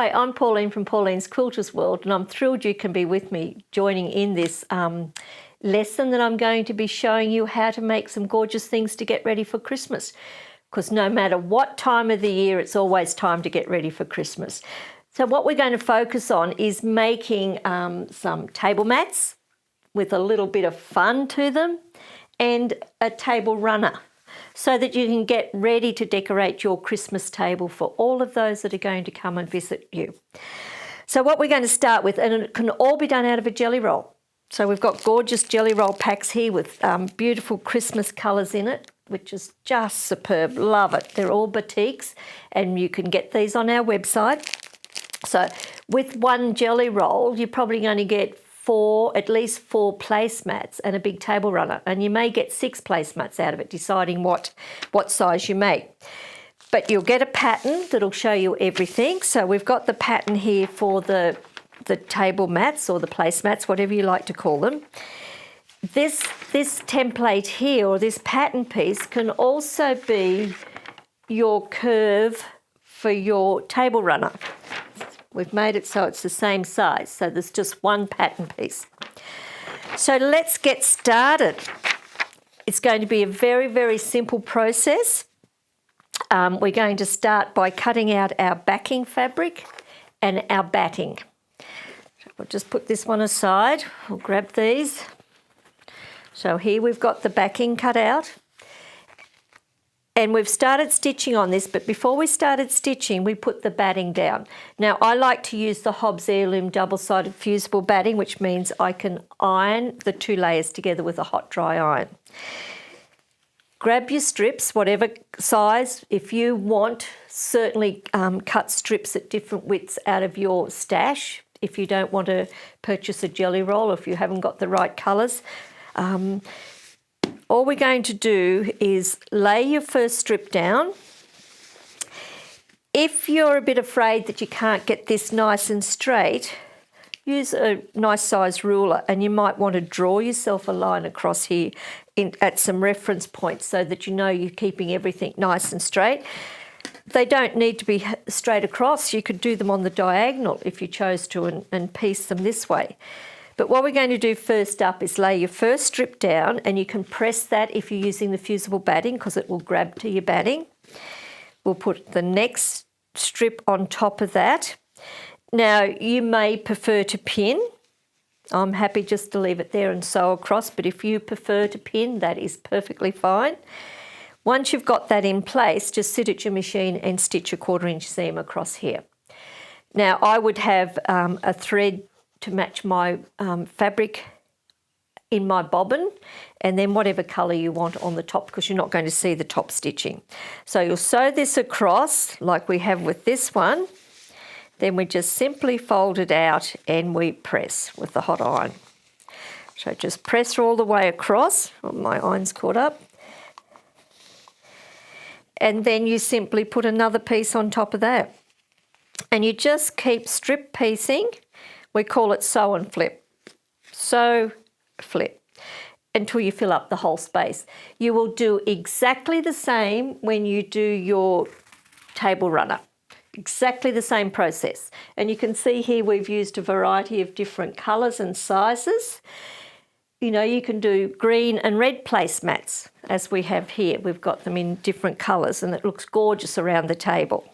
Hi, I'm Pauline from Pauline's Quilters World, and I'm thrilled you can be with me joining in this lesson that I'm going to be showing you how to make some gorgeous things to get ready for Christmas. Because no matter what time of the year, it's always time to get ready for Christmas. So what we're going to focus on is making some table mats with a little bit of fun to them and a table runner, so that you can get ready to decorate your Christmas table for all of those that are going to come and visit you. So what we're going to start with, and it can all be done out of a jelly roll. So we've got gorgeous jelly roll packs here with beautiful Christmas colours in it, which is just superb. Love it. They're all batiks, and you can get these on our website. So with one jelly roll, you're probably going to get at least four placemats and a big table runner, and you may get 6 placemats out of it, deciding what size you make. But you'll get a pattern that'll show you everything. So we've got the pattern here for the table mats or the placemats, whatever you like to call them. This template here, or this pattern piece, can also be your curve for your table runner. We've made it so it's the same size, so there's just one pattern piece. So let's get started. It's going to be a very, very simple process. We're going to start by cutting out our backing fabric and our batting. So we'll just put this one aside. We'll grab these. So here we've got the backing cut out. And we've started stitching on this, but before we started stitching, we put the batting down. Now, I like to use the Hobbs Heirloom double-sided fusible batting, which means I can iron the 2 layers together with a hot dry iron. Grab your strips, whatever size. If you want, certainly cut strips at different widths out of your stash. If you don't want to purchase a jelly roll, if you haven't got the right colours. All we're going to do is lay your first strip down. If you're a bit afraid that you can't get this nice and straight, use a nice size ruler, and you might want to draw yourself a line across here at some reference points so that you know you're keeping everything nice and straight. They don't need to be straight across. You could do them on the diagonal if you chose to and piece them this way. But what we're going to do first up is lay your first strip down, and you can press that if you're using the fusible batting because it will grab to your batting. We'll put the next strip on top of that. Now, you may prefer to pin. I'm happy just to leave it there and sew across, but if you prefer to pin, that is perfectly fine. Once you've got that in place, just sit at your machine and stitch a 1/4 inch seam across here. Now, I would have a thread to match my fabric in my bobbin, and then whatever colour you want on the top, because you're not going to see the top stitching. So you'll sew this across like we have with this one. Then we just simply fold it out and we press with the hot iron. So just press all the way across. Oh, my iron's caught up. And then you simply put another piece on top of that. And you just keep strip piecing. We call it sew and flip. Sew, flip, until you fill up the whole space. You will do exactly the same when you do your table runner. Exactly the same process. And you can see here we've used a variety of different colours and sizes. You know, you can do green and red placemats, as we have here. We've got them in different colours, and it looks gorgeous around the table.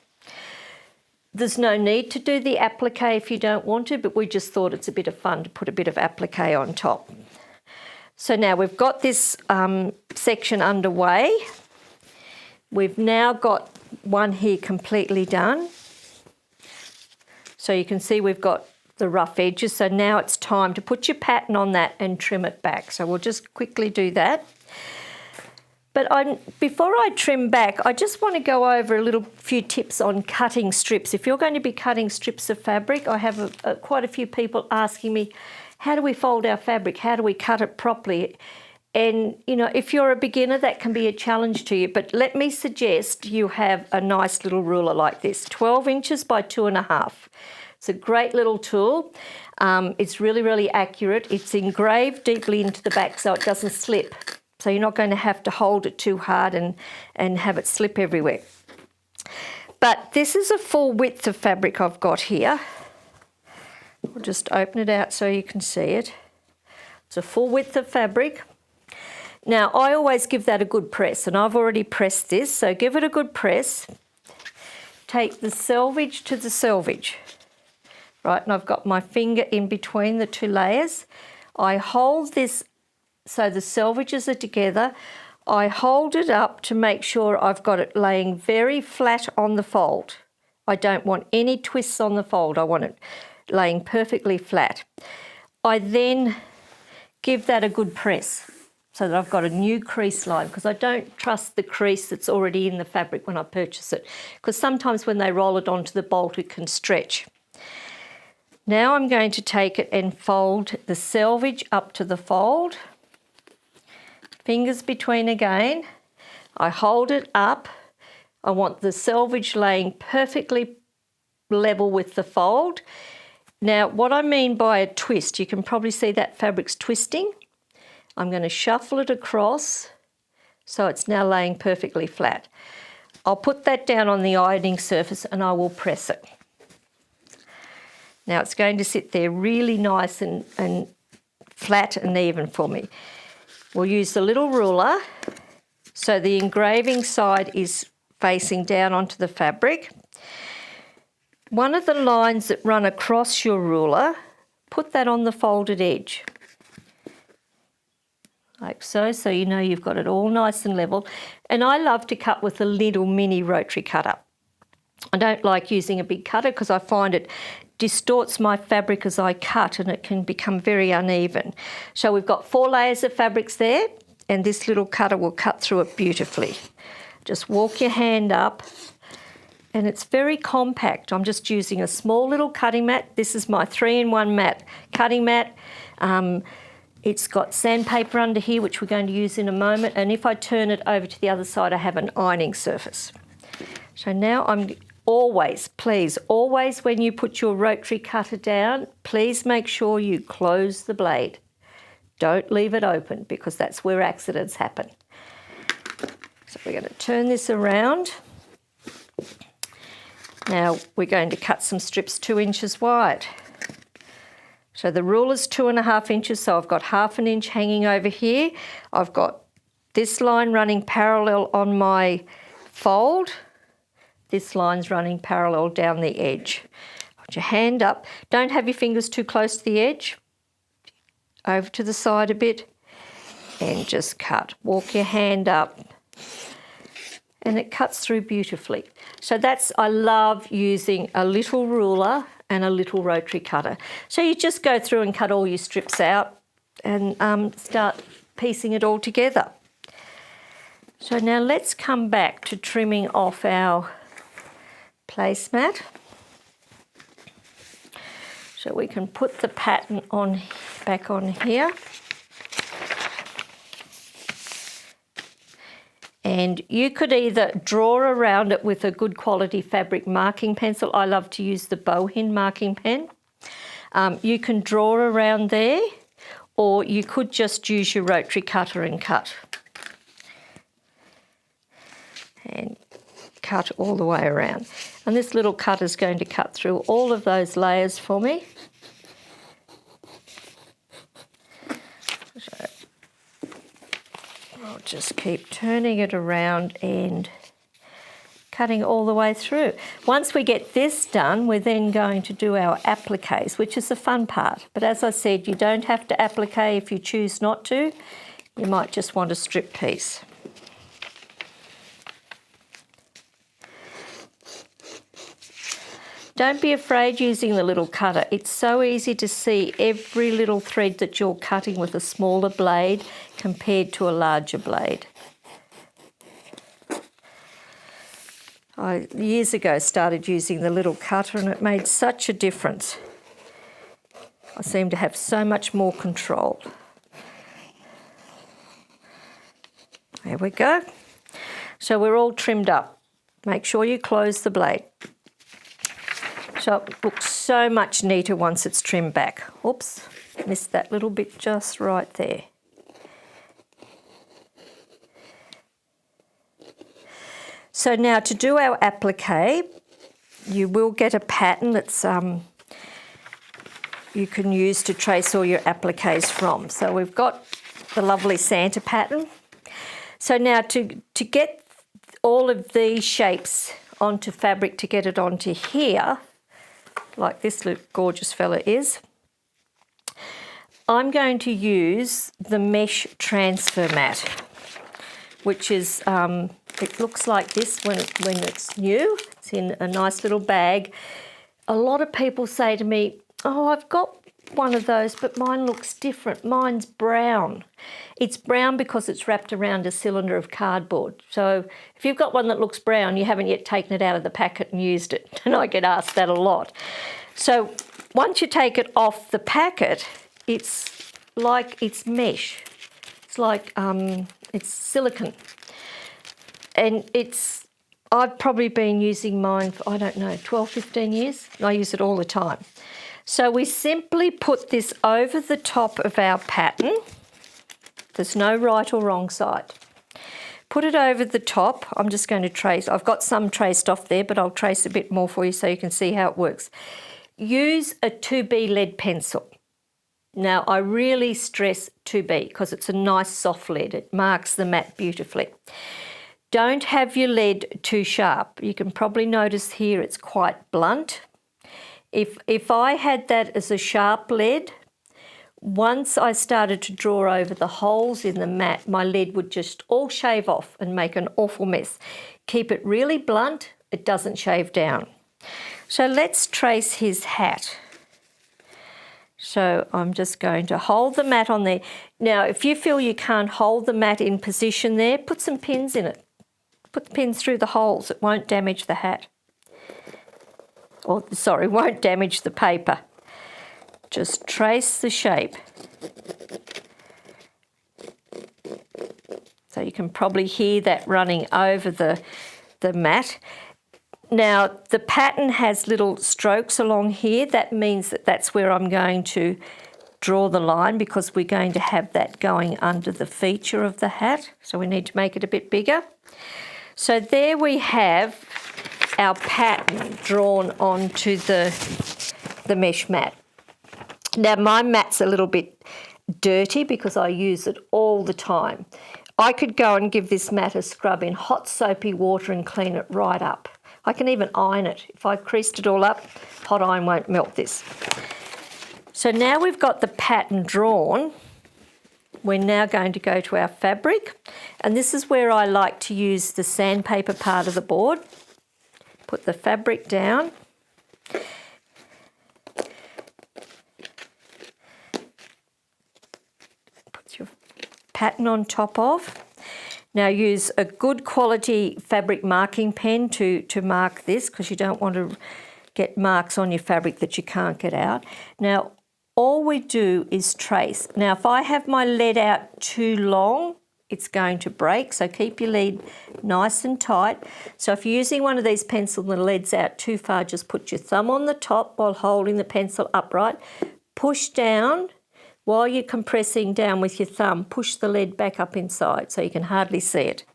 There's no need to do the applique if you don't want to, but we just thought it's a bit of fun to put a bit of applique on top. So now we've got this section underway. We've now got one here completely done. So you can see we've got the rough edges. So now it's time to put your pattern on that and trim it back. So we'll just quickly do that. But before I trim back, I just want to go over a few tips on cutting strips. If you're going to be cutting strips of fabric, I have quite a few people asking me, how do we fold our fabric? How do we cut it properly? And, you know, if you're a beginner, that can be a challenge to you. But let me suggest you have a nice little ruler like this, 12 inches by 2.5. It's a great little tool. It's really, really accurate. It's engraved deeply into the back so it doesn't slip. So you're not going to have to hold it too hard and have it slip everywhere. But this is a full width of fabric I've got here. I'll just open it out so you can see it. It's a full width of fabric. Now, I always give that a good press, and I've already pressed this, so give it a good press. Take the selvage to the selvage, right, and I've got my finger in between the two layers. I hold this so the selvages are together. I hold it up to make sure I've got it laying very flat on the fold. I don't want any twists on the fold. I want it laying perfectly flat. I then give that a good press so that I've got a new crease line, because I don't trust the crease that's already in the fabric when I purchase it, because sometimes when they roll it onto the bolt it can stretch. Now I'm going to take it and fold the selvage up to the fold. Fingers between again. I hold it up. I want the selvage laying perfectly level with the fold. Now, what I mean by a twist, you can probably see that fabric's twisting. I'm going to shuffle it across so it's now laying perfectly flat. I'll put that down on the ironing surface and I will press it. Now it's going to sit there really nice and flat and even for me. We'll use the little ruler so the engraving side is facing down onto the fabric. One of the lines that run across your ruler, put that on the folded edge. Like so, so you know you've got it all nice and level. And I love to cut with a little mini rotary cutter. I don't like using a big cutter because I find it distorts my fabric as I cut and it can become very uneven. So we've got 4 layers of fabrics there, and this little cutter will cut through it beautifully. Just walk your hand up, and it's very compact. I'm just using a small little cutting mat. This is my 3-in-1 mat, cutting mat. It's got sandpaper under here, which we're going to use in a moment, and if I turn it over to the other side, I have an ironing surface. So now I'm always, please, always when you put your rotary cutter down, please make sure you close the blade. Don't leave it open, because that's where accidents happen. So we're going to turn this around. Now we're going to cut some strips 2 inches wide. So the ruler's 2.5 inches, so I've got 1/2 inch hanging over here. I've got this line running parallel on my fold. This line's running parallel down the edge. Put your hand up. Don't have your fingers too close to the edge. Over to the side a bit and just cut. Walk your hand up. And it cuts through beautifully. So that's, I love using a little ruler and a little rotary cutter. So you just go through and cut all your strips out and start piecing it all together. So now let's come back to trimming off our placemat. So we can put the pattern on back on here. And you could either draw around it with a good quality fabric marking pencil. I love to use the Bohin marking pen. You can draw around there, or you could just use your rotary cutter and cut. And cut all the way around. And this little cutter is going to cut through all of those layers for me. So I'll just keep turning it around and cutting all the way through. Once we get this done, we're then going to do our appliques, which is the fun part. But as I said, you don't have to applique if you choose not to. You might just want a strip piece. Don't be afraid using the little cutter. It's so easy to see every little thread that you're cutting with a smaller blade compared to a larger blade. I, years ago, started using the little cutter and it made such a difference. I seem to have so much more control. There we go. So we're all trimmed up. Make sure you close the blade. So it looks so much neater once it's trimmed back. Oops, missed that little bit just right there. So now to do our applique, you will get a pattern that's you can use to trace all your appliques from. So we've got the lovely Santa pattern. So now to get all of these shapes onto fabric, to get it onto here, like this little gorgeous fella is, I'm going to use the mesh transfer mat, which is, it looks like this when it's new. It's in a nice little bag. A lot of people say to me, oh, I've got one of those, but mine looks different. Mine's brown. It's brown because it's wrapped around a cylinder of cardboard. So if you've got one that looks brown, you haven't yet taken it out of the packet and used it. And I get asked that a lot. So once you take it off the packet, it's like it's mesh. It's like it's silicone. And I've probably been using mine for, I don't know, 12, 15 years. I use it all the time. So we simply put this over the top of our pattern. There's no right or wrong side. Put it over the top. I'm just going to trace. I've got some traced off there, but I'll trace a bit more for you so you can see how it works. Use a 2B lead pencil. Now, I really stress 2B because it's a nice soft lead. It marks the mat beautifully. Don't have your lead too sharp. You can probably notice here it's quite blunt. If I had that as a sharp lead, once I started to draw over the holes in the mat, my lead would just all shave off and make an awful mess. Keep it really blunt, it doesn't shave down. So let's trace his hat. So I'm just going to hold the mat on there. Now, if you feel you can't hold the mat in position there, put some pins in it. Put the pins through the holes, it won't damage the hat. Or, sorry, won't damage the paper. Just trace the shape. So you can probably hear that running over the mat. Now, the pattern has little strokes along here. That means that that's where I'm going to draw the line because we're going to have that going under the feature of the hat. So we need to make it a bit bigger. So there we have our pattern drawn onto the mesh mat. Now my mat's a little bit dirty because I use it all the time. I could go and give this mat a scrub in hot soapy water and clean it right up. I can even iron it. If I creased it all up, hot iron won't melt this. So now we've got the pattern drawn, we're now going to go to our fabric. And this is where I like to use the sandpaper part of the board. Put the fabric down. Put your pattern on top of. Now use a good quality fabric marking pen to mark this because you don't want to get marks on your fabric that you can't get out. Now all we do is trace. Now if I have my lead out too long, it's going to break, so keep your lead nice and tight. So if you're using one of these pencils and the lead's out too far, just put your thumb on the top while holding the pencil upright. Push down. While you're compressing down with your thumb, push the lead back up inside so you can hardly see it.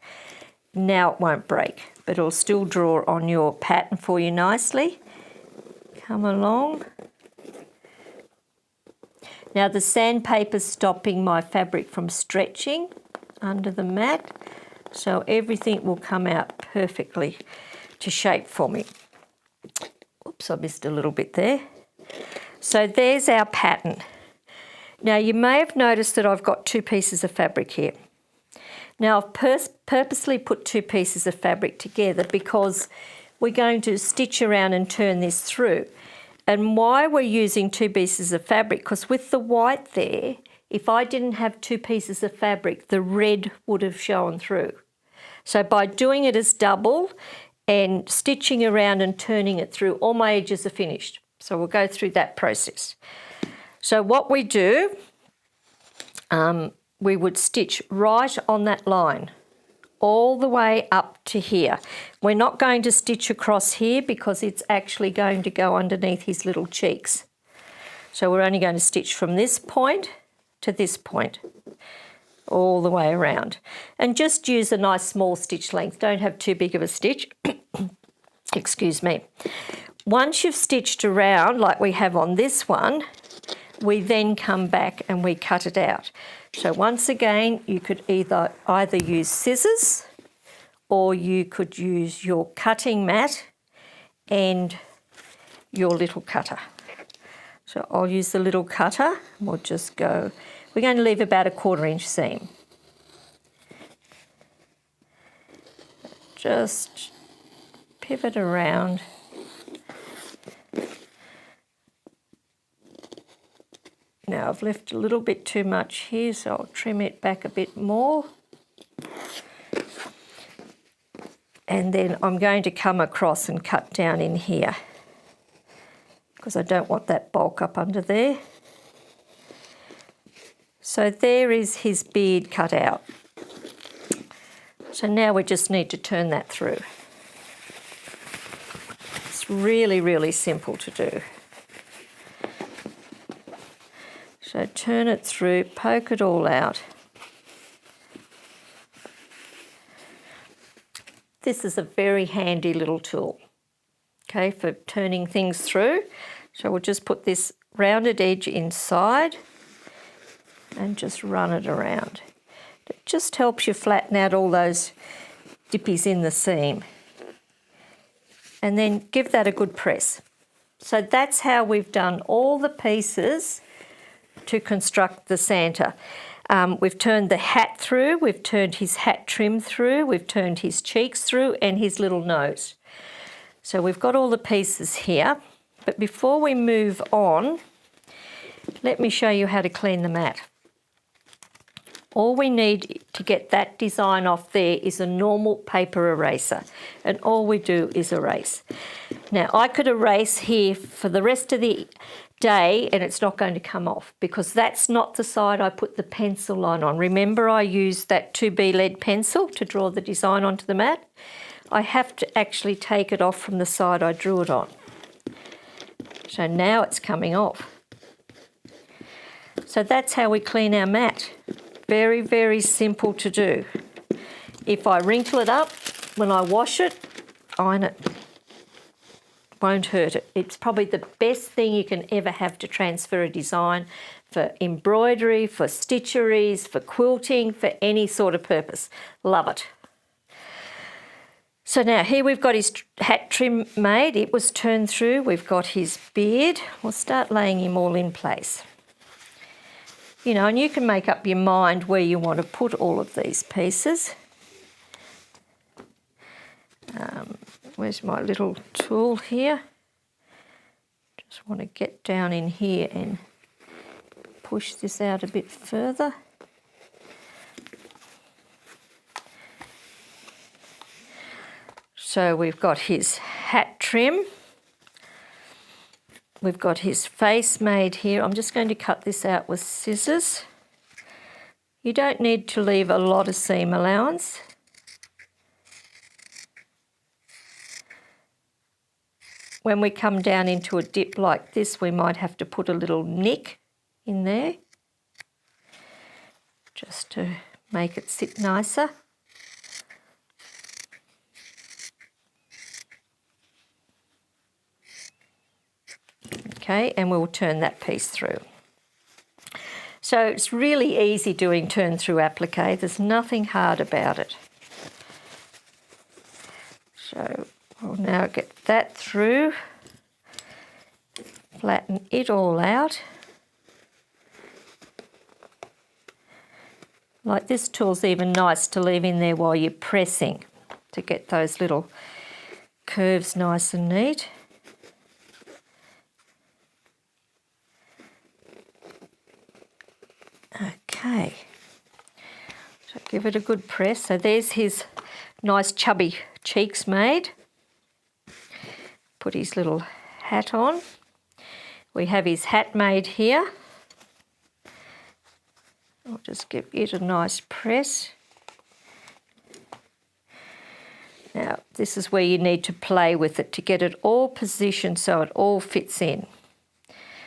Now it won't break, but it'll still draw on your pattern for you nicely. Come along. Now the sandpaper's stopping my fabric from stretching under the mat, so everything will come out perfectly to shape for me. Oops, I missed a little bit there. So there's our pattern. Now you may have noticed that I've got two pieces of fabric here. Now I've purposely put two pieces of fabric together because we're going to stitch around and turn this through. And why we're using two pieces of fabric, because with the white there, if I didn't have two pieces of fabric, the red would have shown through. So by doing it as double and stitching around and turning it through, all my edges are finished. So we'll go through that process. So what we do, we would stitch right on that line, all the way up to here. We're not going to stitch across here because it's actually going to go underneath his little cheeks. So we're only going to stitch from this point to this point, all the way around. And just use a nice small stitch length. Don't have too big of a stitch. Excuse me. Once you've stitched around like we have on this one, we then come back and we cut it out. So once again, you could either use scissors or you could use your cutting mat and your little cutter. So I'll use the little cutter. We'll just go, we're going to leave about a 1/4 inch seam. Just pivot around. Now I've left a little bit too much here, so I'll trim it back a bit more. And then I'm going to come across and cut down in here because I don't want that bulk up under there. So there is his beard cut out. So now we just need to turn that through. It's really, really simple to do. So turn it through, poke it all out. This is a very handy little tool, okay, for turning things through. So we'll just put this rounded edge inside and just run it around. It just helps you flatten out all those dippies in the seam. And then give that a good press. So that's how we've done all the pieces to construct the Santa. We've turned the hat through, we've turned his hat trim through, we've turned his cheeks through and his little nose. So we've got all the pieces here, but before we move on, let me show you how to clean the mat. All we need to get that design off there is a normal paper eraser, and all we do is erase. Now I could erase here for the rest of the day and it's not going to come off because that's not the side I put the pencil line on. Remember, I used that 2B lead pencil to draw the design onto the mat. I have to actually take it off from the side I drew it on. So now it's coming off. So that's how we clean our mat. Very, very simple to do. If I wrinkle it up, when I wash it, iron it. Won't hurt it. It's probably the best thing you can ever have to transfer a design for embroidery, for stitcheries, for quilting, for any sort of purpose. Love it. So now here we've got his hat trim made. It was turned through. We've got his beard. We'll start laying him all in place. You know, and you can make up your mind where you want to put all of these pieces. Where's my little tool here? Just want to get down in here and push this out a bit further. So we've got his hat trim. We've got his face made here. I'm just going to cut this out with scissors. You don't need to leave a lot of seam allowance. When we come down into a dip like this, we might have to put a little nick in there just to make it sit nicer. Okay, and we'll turn that piece through. So it's really easy doing turn through applique. There's nothing hard about it. So we'll now get that through, flatten it all out. Like this tool's even nice to leave in there while you're pressing to get those little curves nice and neat. Okay, so give it a good press. So there's his nice chubby cheeks made. Put his little hat on. We have his hat made here. I'll just give it a nice press. Now this is where you need to play with it to get it all positioned so it all fits in.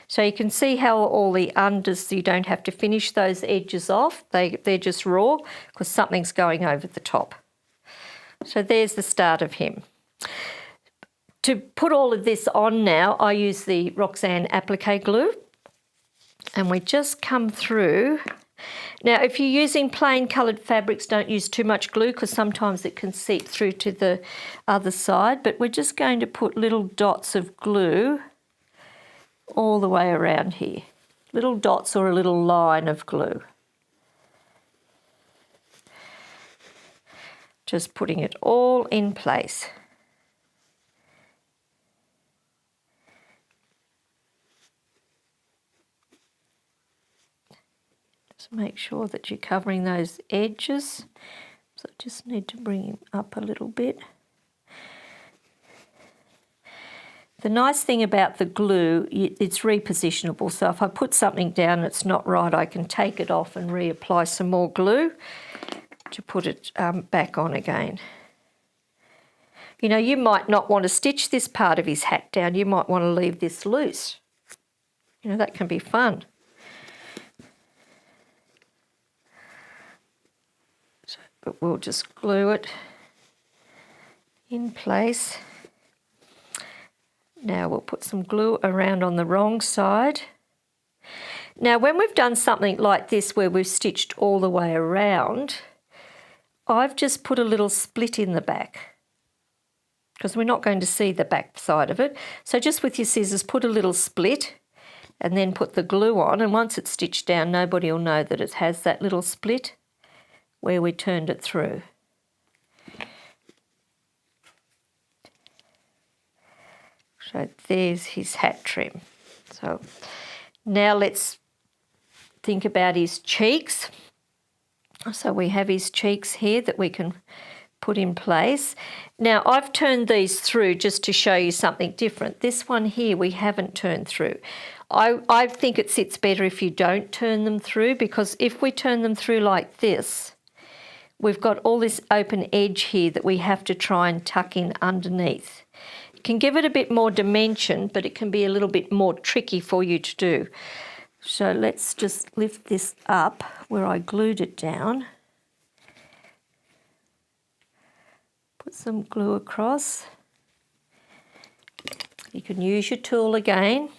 So you can see how all the unders, you don't have to finish those edges off. They're just raw because something's going over the top. So there's the start of him. To put all of this on now, I use the Roxanne applique glue, and we just come through. Now, if you're using plain coloured fabrics, don't use too much glue because sometimes it can seep through to the other side, but we're just going to put little dots of glue all the way around here. Little dots or a little line of glue. Just putting it all in place. Make sure that you're covering those edges. So I just need to bring him up a little bit. The nice thing about the glue, it's repositionable. So if I put something down and it's not right, I can take it off and reapply some more glue to put it back on again. You know, you might not want to stitch this part of his hat down. You might want to leave this loose. You know, that can be fun. But we'll just glue it in place. Now we'll put some glue around on the wrong side. Now when we've done something like this where we've stitched all the way around, I've just put a little split in the back because we're not going to see the back side of it. So just with your scissors, put a little split and then put the glue on, and once it's stitched down, nobody will know that it has that little split where we turned it through. So there's his hat trim. So now let's think about his cheeks. So we have his cheeks here that we can put in place. Now I've turned these through just to show you something different. This one here we haven't turned through. I think it sits better if you don't turn them through, because if we turn them through like this, we've got all this open edge here that we have to try and tuck in underneath. It can give it a bit more dimension, but it can be a little bit more tricky for you to do. So let's just lift this up where I glued it down. Put some glue across. You can use your tool again.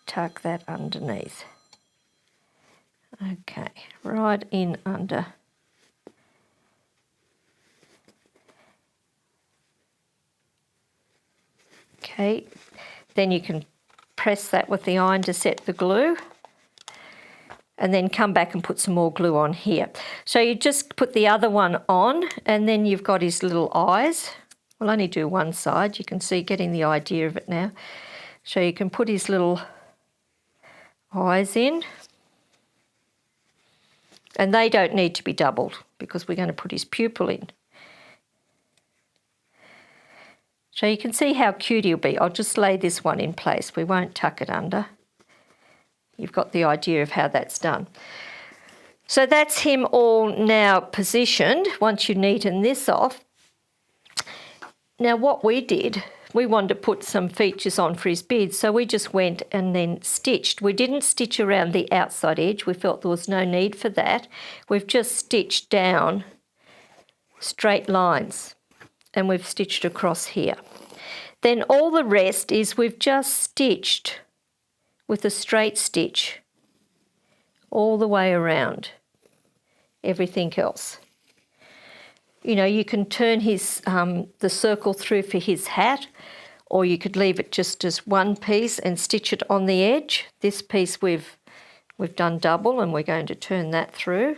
Tuck that underneath. Okay, right in under. Okay, then you can press that with the iron to set the glue, and then come back and put some more glue on here. So you just put the other one on, and then you've got his little eyes. We'll only do one side. You can see, getting the idea of it now. So you can put his little eyes in. And they don't need to be doubled because we're going to put his pupil in. So you can see how cute he'll be. I'll just lay this one in place. We won't tuck it under. You've got the idea of how that's done. So that's him all now positioned once you neaten this off. Now what we did, we wanted to put some features on for his beard, so we just went and then stitched. We didn't stitch around the outside edge. We felt there was no need for that. We've just stitched down straight lines, and we've stitched across here. Then all the rest is we've just stitched with a straight stitch all the way around everything else. You know, you can turn his the circle through for his hat, or you could leave it just as one piece and stitch it on the edge. This piece we've done double, and we're going to turn that through.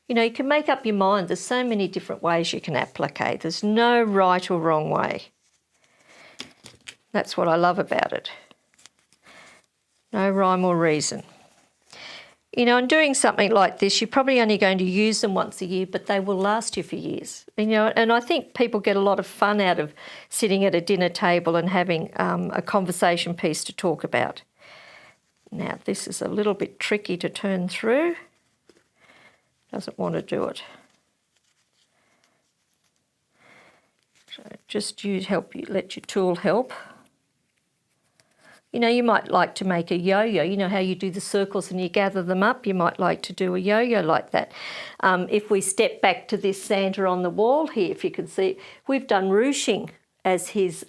You know, you can make up your mind. There's so many different ways you can applique. There's no right or wrong way. That's what I love about it. No rhyme or reason. You know, and doing something like this, you're probably only going to use them once a year, but they will last you for years. You know, and I think people get a lot of fun out of sitting at a dinner table and having a conversation piece to talk about. Now, this is a little bit tricky to turn through. Doesn't want to do it. So just let your tool help. You know, you might like to make a yo-yo. You know how you do the circles and you gather them up? You might like to do a yo-yo like that. If we step back to this Santa on the wall here, if you can see, we've done ruching as his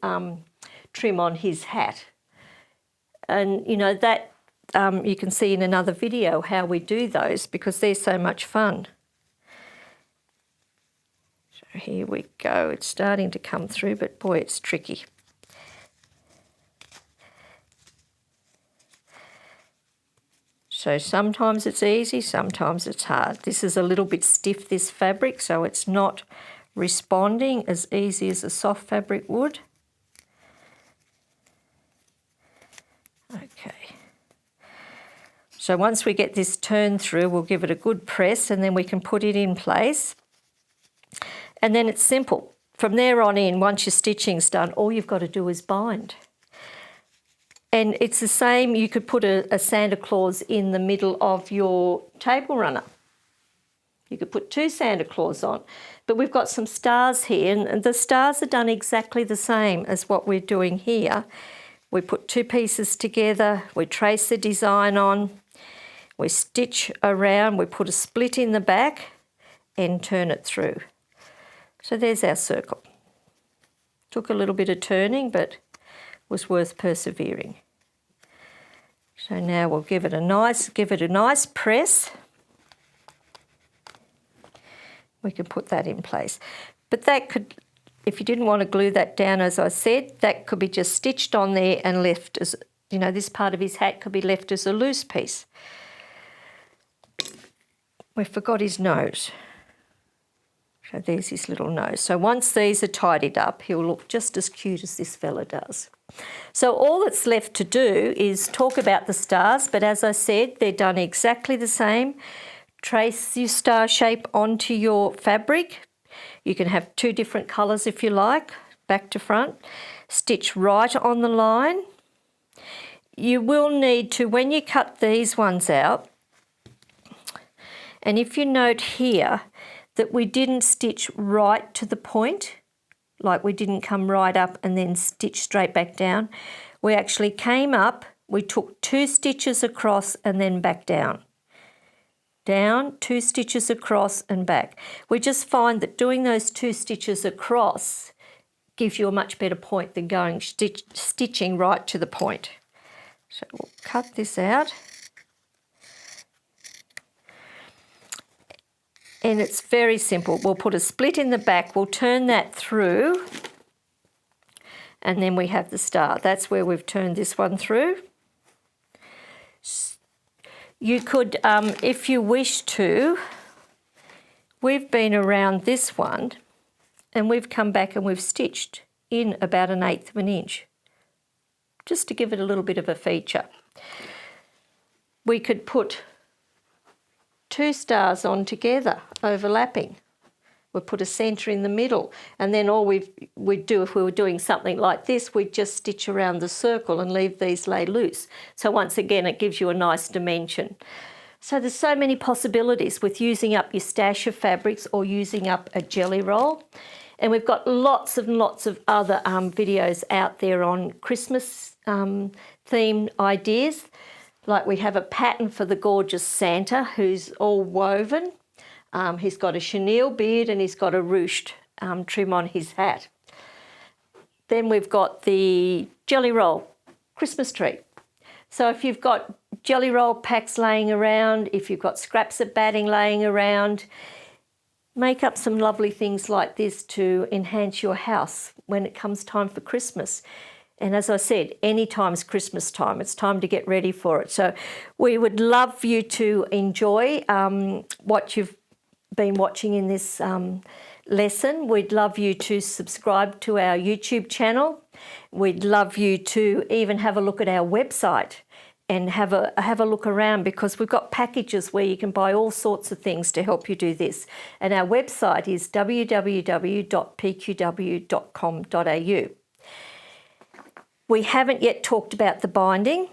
trim on his hat. And, you know, that you can see in another video how we do those because they're so much fun. So here we go. It's starting to come through, but boy, it's tricky. So sometimes it's easy, sometimes it's hard. This is a little bit stiff, this fabric, so it's not responding as easy as a soft fabric would. Okay. So once we get this turned through, we'll give it a good press and then we can put it in place. And then it's simple. From there on in, once your stitching's done, all you've got to do is bind. And it's the same, you could put a Santa Claus in the middle of your table runner. You could put 2 Santa Claus on. But we've got some stars here, and the stars are done exactly the same as what we're doing here. We put 2 pieces together, we trace the design on, we stitch around, we put a split in the back and turn it through. So there's our circle. Took a little bit of turning, but was worth persevering. So now we'll give it a nice press. We can put that in place. But that could, if you didn't want to glue that down, as I said, that could be just stitched on there and left as, you know, this part of his hat could be left as a loose piece. We forgot his nose. So there's his little nose. So once these are tidied up, he'll look just as cute as this fella does. So all that's left to do is talk about the stars, but as I said, they're done exactly the same. Trace your star shape onto your fabric. You can have 2 different colours if you like, back to front. Stitch right on the line. You will need to, when you cut these ones out, and if you note here, that we didn't stitch right to the point, like we didn't come right up and then stitch straight back down. We actually came up, we took 2 stitches across and then back down. Down, 2 stitches across and back. We just find that doing those 2 stitches across gives you a much better point than going stitching right to the point. So we'll cut this out. And it's very simple. We'll put a split in the back, we'll turn that through, and then we have the star. That's where we've turned this one through. You could, if you wish to, we've been around this one and we've come back and we've stitched in about 1/8 of an inch, just to give it a little bit of a feature. We could put 2 stars on together, overlapping. We'll put a centre in the middle, and then all we'd do if we were doing something like this, we'd just stitch around the circle and leave these lay loose. So once again, it gives you a nice dimension. So there's so many possibilities with using up your stash of fabrics or using up a jelly roll. And we've got lots and lots of other videos out there on Christmas themed ideas. Like we have a pattern for the gorgeous Santa who's all woven. He's got a chenille beard and he's got a ruched trim on his hat. Then we've got the jelly roll Christmas tree. So if you've got jelly roll packs laying around, if you've got scraps of batting laying around, make up some lovely things like this to enhance your house when it comes time for Christmas. And as I said, any time's Christmas time. It's time to get ready for it. So we would love you to enjoy what you've been watching in this lesson. We'd love you to subscribe to our YouTube channel. We'd love you to even have a look at our website and have a look around, because we've got packages where you can buy all sorts of things to help you do this. And our website is www.pqw.com.au. We haven't yet talked about the binding.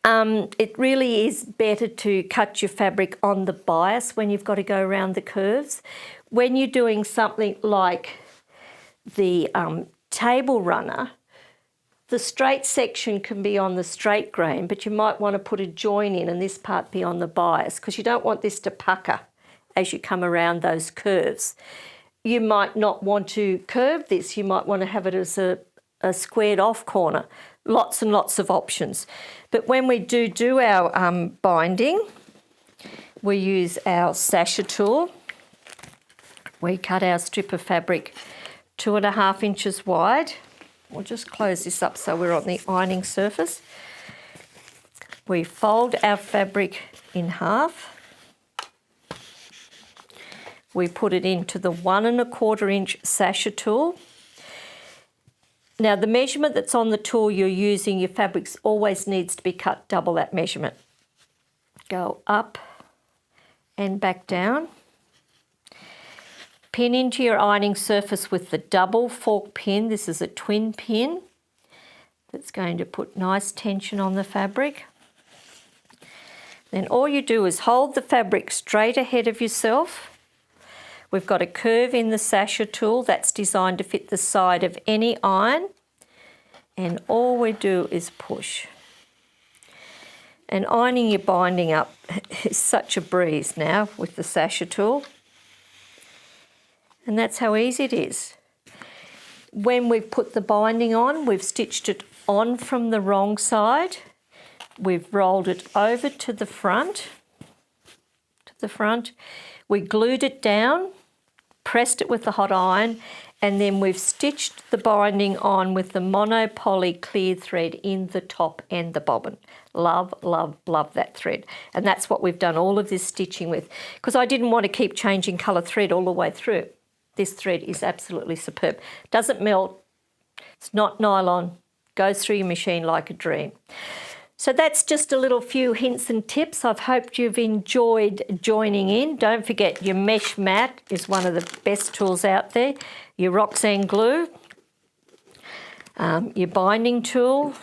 It really is better to cut your fabric on the bias when you've got to go around the curves. When you're doing something like the table runner, the straight section can be on the straight grain, but you might want to put a join in and this part be on the bias, because you don't want this to pucker as you come around those curves. You might not want to curve this. You might want to have it as a squared off corner. Lots and lots of options. But when we do our binding, we use our sasha tool. We cut our strip of fabric 2.5 inches wide. We'll just close this up so we're on the ironing surface. We fold our fabric in half. We put it into the 1.25 inch sasha tool. Now the measurement that's on the tool you're using, your fabrics always needs to be cut double that measurement. Go up and back down. Pin into your ironing surface with the double fork pin. This is a twin pin that's going to put nice tension on the fabric. Then all you do is hold the fabric straight ahead of yourself. We've got a curve in the sasha tool that's designed to fit the side of any iron, and all we do is push. And ironing your binding up is such a breeze now with the sasha tool. And that's how easy it is. When we've put the binding on, we've stitched it on from the wrong side. We've rolled it over to the front. We glued it down, pressed it with the hot iron, and then we've stitched the binding on with the monopoly clear thread in the top and the bobbin. Love, love, love that thread. And that's what we've done all of this stitching with, because I didn't want to keep changing colour thread all the way through. This thread is absolutely superb. Doesn't melt, it's not nylon, goes through your machine like a dream. So that's just a little few hints and tips. I've hoped you've enjoyed joining in. Don't forget your mesh mat is one of the best tools out there. Your Roxanne glue, your binding tool,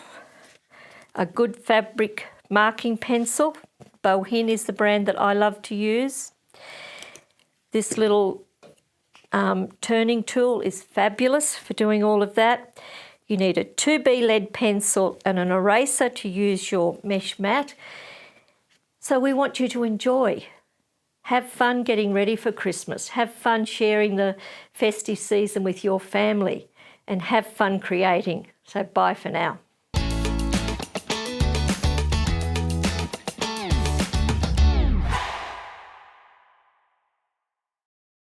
a good fabric marking pencil. Bohin is the brand that I love to use. This little turning tool is fabulous for doing all of that. You need a 2B lead pencil and an eraser to use your mesh mat. So we want you to enjoy. Have fun getting ready for Christmas. Have fun sharing the festive season with your family, and have fun creating. So bye for now.